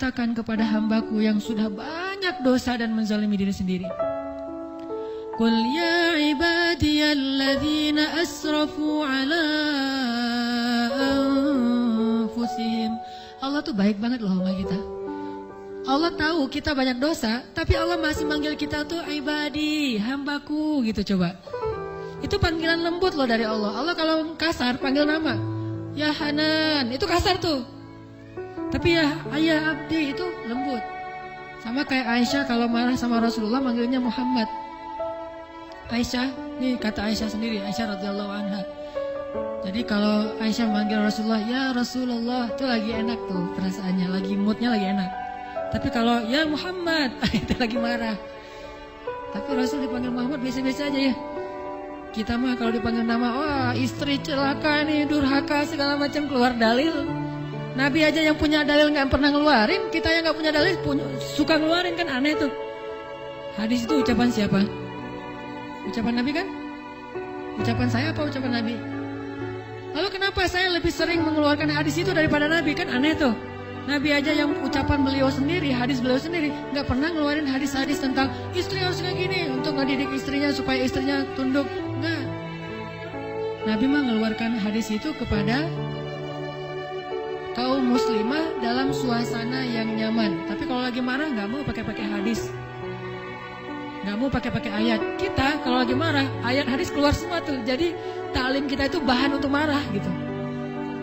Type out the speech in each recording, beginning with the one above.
katakan kepada hambaku yang sudah banyak dosa dan menzalimi diri sendiri. Qul ya ibadiyalladzina asrafu ala anfusihim. Allah tuh baik banget loh sama kita. Allah tahu kita banyak dosa, tapi Allah masih manggil kita tuh ibadi, hambaku gitu coba. Itu panggilan lembut loh dari Allah. Allah kalau kasar panggil nama, ya Hanan, itu kasar tuh. Tapi ya ayah abdi itu lembut. Sama kayak Aisyah kalau marah sama Rasulullah manggilnya Muhammad. Aisyah, nih kata Aisyah sendiri, Aisyah radhiyallahu anha. Jadi kalau Aisyah manggil Rasulullah, ya Rasulullah, itu lagi enak tuh perasaannya, lagi moodnya lagi enak. Tapi kalau ya Muhammad, itu lagi marah. Tapi Rasul dipanggil Muhammad biasa-biasa aja ya. Kita mah kalau dipanggil nama, wah istri celaka nih, durhaka segala macam, keluar dalil. Nabi aja yang punya dalil nggak pernah ngeluarin, kita yang nggak punya dalil suka ngeluarin, kan aneh tuh. Hadis itu ucapan siapa? Ucapan Nabi kan? Ucapan saya apa ucapan Nabi? Lalu kenapa saya lebih sering mengeluarkan hadis itu daripada Nabi? Kan aneh tuh. Nabi aja yang ucapan beliau sendiri, hadis beliau sendiri, nggak pernah ngeluarin hadis-hadis tentang istri harus kayak gini untuk ngedidik istrinya supaya istrinya tunduk. Nggak. Nabi mah ngeluarkan hadis itu kepada kaum muslimah dalam suasana yang nyaman. Tapi kalau lagi marah nggak mau pakai hadis, nggak mau pakai ayat. Kita kalau lagi marah ayat hadis keluar semua tuh. Jadi taklim kita itu bahan untuk marah gitu.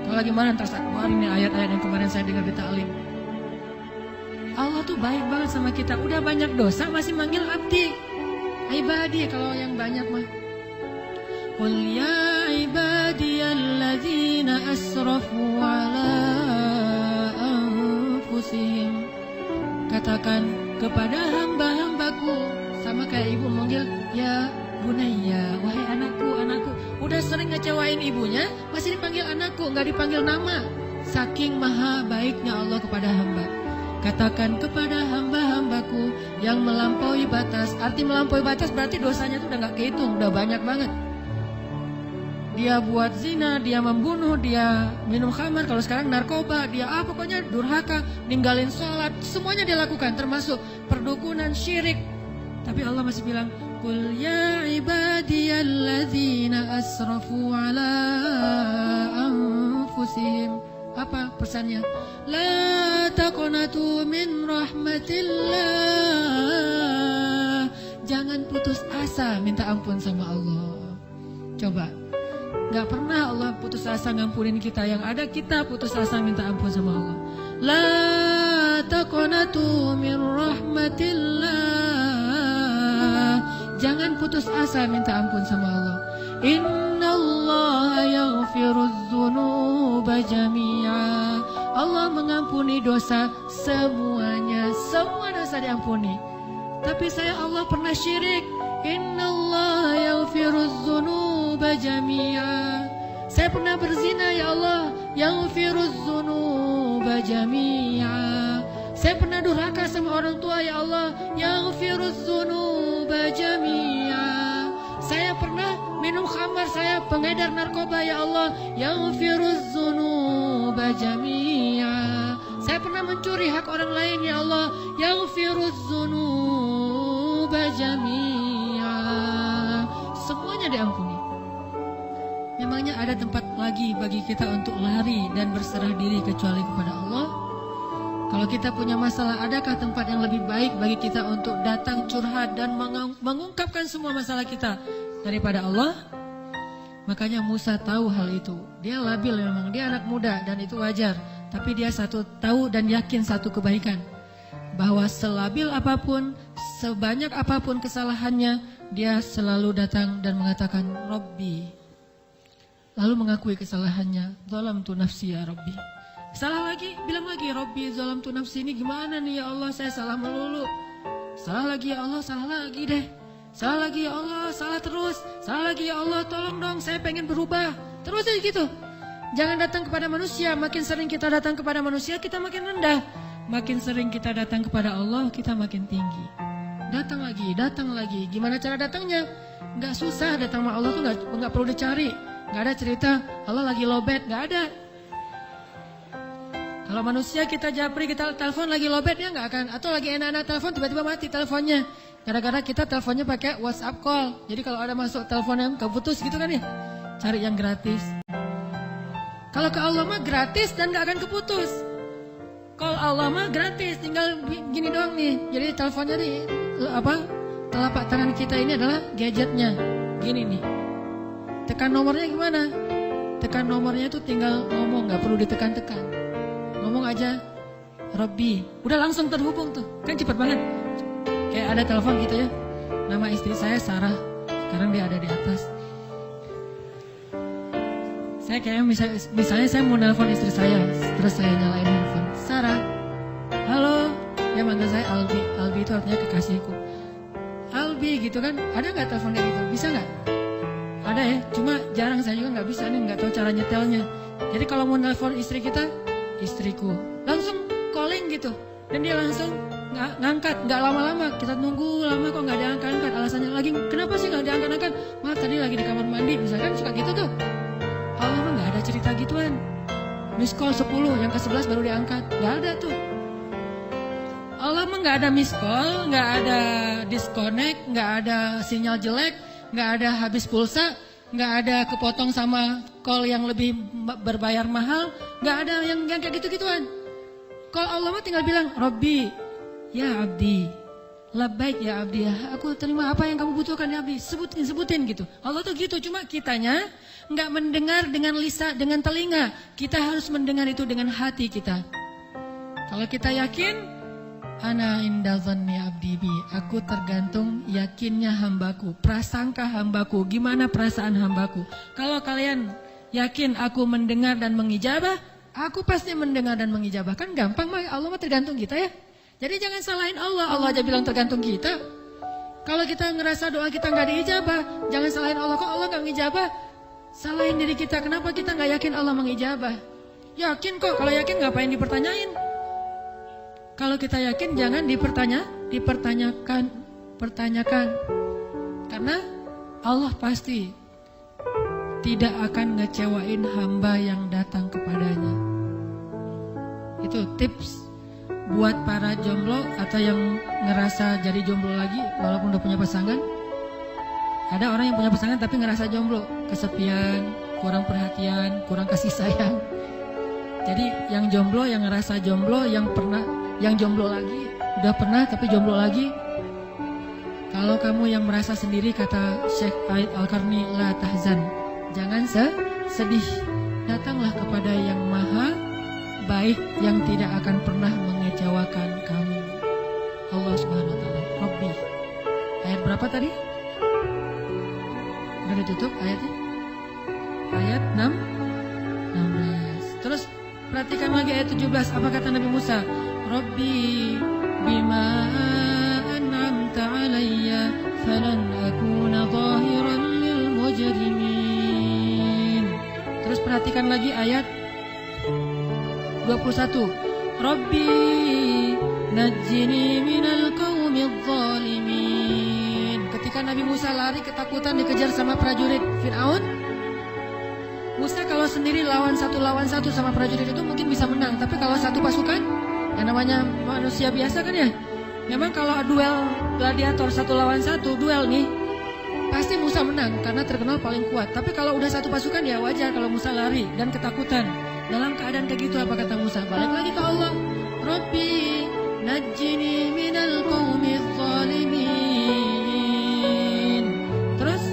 Kalau lagi marah entar keluarin nih ayat-ayat yang kemarin saya dengar di taklim. Allah tuh baik banget sama kita. Udah banyak dosa masih manggil abdi, ibadi. Kalau yang banyak mah qul ya ibadiyalladzina asrafu ala anfusihim. Katakan kepada hamba-hambaku, sama kayak ibu manggil ya bunayya, wahai anakku, anakku. Udah sering ngecewain ibunya, masih dipanggil anakku, nggak dipanggil nama. Saking maha baiknya Allah kepada hamba. Katakan kepada hamba-hambaku yang melampaui batas. Arti melampaui batas berarti dosanya tuh udah nggak kehitung, udah banyak banget. Dia buat zina, dia membunuh, dia minum khamar, kalau sekarang narkoba, dia pokoknya durhaka, ninggalin sholat, semuanya dia lakukan, termasuk perdukunan, syirik. Tapi Allah masih bilang, qul ya ibadiyalladzina asrafu ala anfusihim. Apa pesannya? La taqnatu min rahmatillah. Jangan putus asa minta ampun sama Allah. Coba, gak pernah Allah putus asa ngampunin kita. Yang ada kita putus asa minta ampun sama Allah. La taqnatu min rahmatillah. Jangan putus asa minta ampun sama Allah. Innallaha yaghfirudz dzunuba jami'a. Allah mengampuni dosa semuanya. Semua dosa diampuni. Tapi saya Allah pernah syirik. Innallaha yaghfirudz dzunuba jami'a. Saya pernah berzina ya Allah. Yaghfirudz dzunuba jami'a. Saya pernah durhaka sama orang tua ya Allah. Yaghfirudz dzunuba jami'a. Saya pernah minum khamar, saya pengedar narkoba ya Allah. Yaghfirudz dzunuba jami'a. Saya pernah mencuri hak orang lain ya Allah. Yaghfirudz dzunuba jami'a. Semuanya diampuni. Memangnya ada tempat lagi bagi kita untuk lari dan berserah diri kecuali kepada Allah? Kalau kita punya masalah, adakah tempat yang lebih baik bagi kita untuk datang curhat dan mengungkapkan semua masalah kita daripada Allah? Makanya Musa tahu hal itu. Dia labil memang, dia anak muda dan itu wajar. Tapi dia tahu dan yakin satu kebaikan. Bahwa selabil apapun, sebanyak apapun kesalahannya, dia selalu datang dan mengatakan Rabbi. Lalu mengakui kesalahannya. Zalamtu nafsi ya Rabbi. Salah lagi, bilang lagi, Rabbi zalamtu nafsi, ini gimana nih ya Allah, saya salah melulu. Salah lagi ya Allah, salah lagi deh. Salah lagi ya Allah, salah terus. Salah lagi ya Allah, tolong dong, saya pengen berubah. Terus aja gitu. Jangan datang kepada manusia, makin sering kita datang kepada manusia, kita makin rendah. Makin sering kita datang kepada Allah, kita makin tinggi. Datang lagi. Gimana cara datangnya? Gak susah, datang sama Allah tuh gak perlu dicari. Gak ada cerita, Allah lagi lowbat, gak ada. Kalau manusia kita japri, kita telepon lagi lobet dia nggak akan, atau lagi enak-enak telepon tiba-tiba mati teleponnya. Gara-gara kita teleponnya pakai WhatsApp call. Jadi kalau ada masuk telepon yang keputus gitu kan ya, cari yang gratis. Kalau ke Allah mah gratis dan nggak akan keputus. Kalau Allah mah gratis, tinggal gini doang nih. Jadi teleponnya nih telapak tangan kita ini adalah gadgetnya. Gini nih. Tekan nomornya gimana? Tekan nomornya itu tinggal ngomong, nggak perlu ditekan-tekan. Ngomong aja, Robbi, udah langsung terhubung tuh, kan cepet banget. Kayak ada telepon gitu ya, nama istri saya Sarah, sekarang dia ada di atas. Saya kayak misalnya saya mau nelpon istri saya, terus saya nyalain handphone, Sarah, halo, ya mantan saya Albi, Albi itu artinya kekasihku. Albi gitu kan, ada nggak telepon kayak gitu, bisa nggak? Ada ya, cuma jarang, saya juga nggak bisa nih, nggak tahu cara nyetelnya. Jadi kalau mau nelpon istri kita, istriku langsung calling gitu, dan dia langsung ngangkat, nggak lama-lama. Kita nunggu lama kok nggak diangkat-angkat, alasannya lagi kenapa sih nggak diangkat-angkat, maaf tadi lagi di kamar mandi misalkan, suka gitu tuh. Allah mah nggak ada cerita gituan. Miss call 10, yang ke-11 baru diangkat, nggak ada tuh. Allah mah nggak ada miss call, nggak ada disconnect, nggak ada sinyal jelek, nggak ada habis pulsa, nggak ada kepotong sama call yang lebih berbayar mahal, nggak ada yang kayak gitu-gituan. Kalau Allah mah tinggal bilang, Robbi, ya abdi, labbaik ya abdi, aku terima apa yang kamu butuhkan ya abdi, sebutin gitu. Allah tuh gitu, cuma kitanya nggak mendengar dengan lisan, dengan telinga. Kita harus mendengar itu dengan hati kita. Kalau kita yakin, ana inda dhanni abdi bi, aku tergantung yakinnya hambaku, prasangka hambaku, gimana perasaan hambaku. Kalau kalian yakin aku mendengar dan mengijabah, aku pasti mendengar dan mengijabah. Kan gampang mah, Allah mah tergantung kita ya. Jadi jangan salahin Allah, Allah aja bilang tergantung kita. Kalau kita ngerasa doa kita nggak diijabah, jangan salahin Allah, kok Allah nggak mengijabah. Salahin diri kita, kenapa kita nggak yakin Allah mengijabah. Yakin kok, kalau yakin ngapain dipertanyain. Kalau kita yakin jangan dipertanyakan. Karena Allah pasti tidak akan ngecewain hamba yang datang kepadanya. Itu tips buat para jomblo atau yang ngerasa jadi jomblo lagi walaupun udah punya pasangan. Ada orang yang punya pasangan tapi ngerasa jomblo, kesepian, kurang perhatian, kurang kasih sayang. Jadi yang jomblo, yang ngerasa jomblo, yang jomblo lagi, udah pernah tapi jomblo lagi. Kalau kamu yang merasa sendiri, kata Syekh Aid Al-Qarni, la tahzan, jangan sedih. Datanglah kepada yang maha baik, yang tidak akan pernah mengecewakan kamu, Allah Subhanahu wa ta'ala. Rabbi. Ayat berapa tadi? Udah ditutup ayatnya? Ayat 16. Terus perhatikan lagi ayat 17. Apa kata Nabi Musa? Rabbi bima an'amta alayya falan akuna zahiran lil mujrimin. Terus perhatikan lagi ayat 21. Rabbi najjini minal qaumidz zalimin. Ketika Nabi Musa lari ketakutan dikejar sama prajurit Fir'aun, Musa kalau sendiri lawan satu sama prajurit itu mungkin bisa menang, tapi kalau satu pasukan, yang namanya manusia biasa kan ya, memang kalau duel gladiator 1 lawan 1 duel nih, pasti Musa menang karena terkenal paling kuat. Tapi kalau udah satu pasukan ya wajar kalau Musa lari dan ketakutan. Dalam keadaan kayak gitu apa kata Musa? Balik lagi ke Allah. Rabbi najjini minal qaumiz zalimin. Terus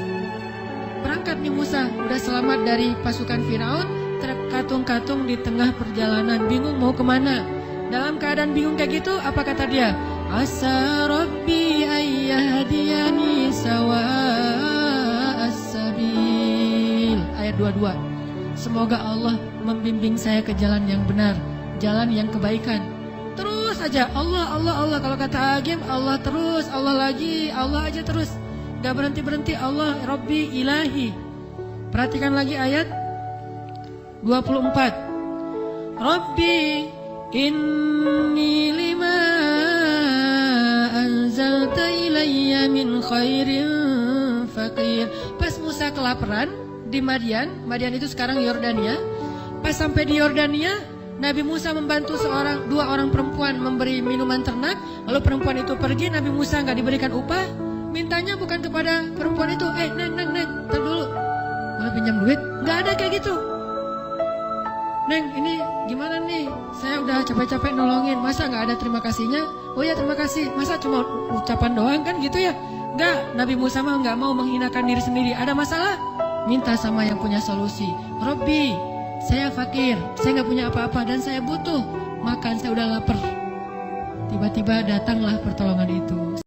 berangkat nih Musa, udah selamat dari pasukan Firaun, terkatung-katung di tengah perjalanan, bingung mau kemana. Dalam keadaan bingung kayak gitu, apa kata dia? Asa Rabbi ayyahdiyani sawa'as sabil. Ayat 22. Semoga Allah membimbing saya ke jalan yang benar, jalan yang kebaikan. Terus aja Allah, Allah, Allah. Kalau kata Agim, Allah terus, Allah lagi, Allah aja terus. Gak berhenti-berhenti, Allah, Rabbi, Ilahi. Perhatikan lagi ayat 24. Rabbi inni lima anzalta ilayya min khairin faqir. Pas Musa kelaparan di Madian itu sekarang Yordania. Pas sampai di Yordania, Nabi Musa membantu dua orang perempuan memberi minuman ternak, lalu perempuan itu pergi, Nabi Musa nggak diberikan upah, mintanya bukan kepada perempuan itu, neng, ntar dulu, boleh pinjam duit? Nggak ada kayak gitu. Neng, ini gimana nih? Saya udah capek-capek nolongin, masa nggak ada terima kasihnya? Oh ya terima kasih, masa cuma ucapan doang kan gitu ya? Nggak, Nabi Musa mah nggak mau menghinakan diri sendiri. Ada masalah? Minta sama yang punya solusi. Robbi, saya fakir, saya nggak punya apa-apa dan saya butuh makan, saya udah lapar. Tiba-tiba datanglah pertolongan itu.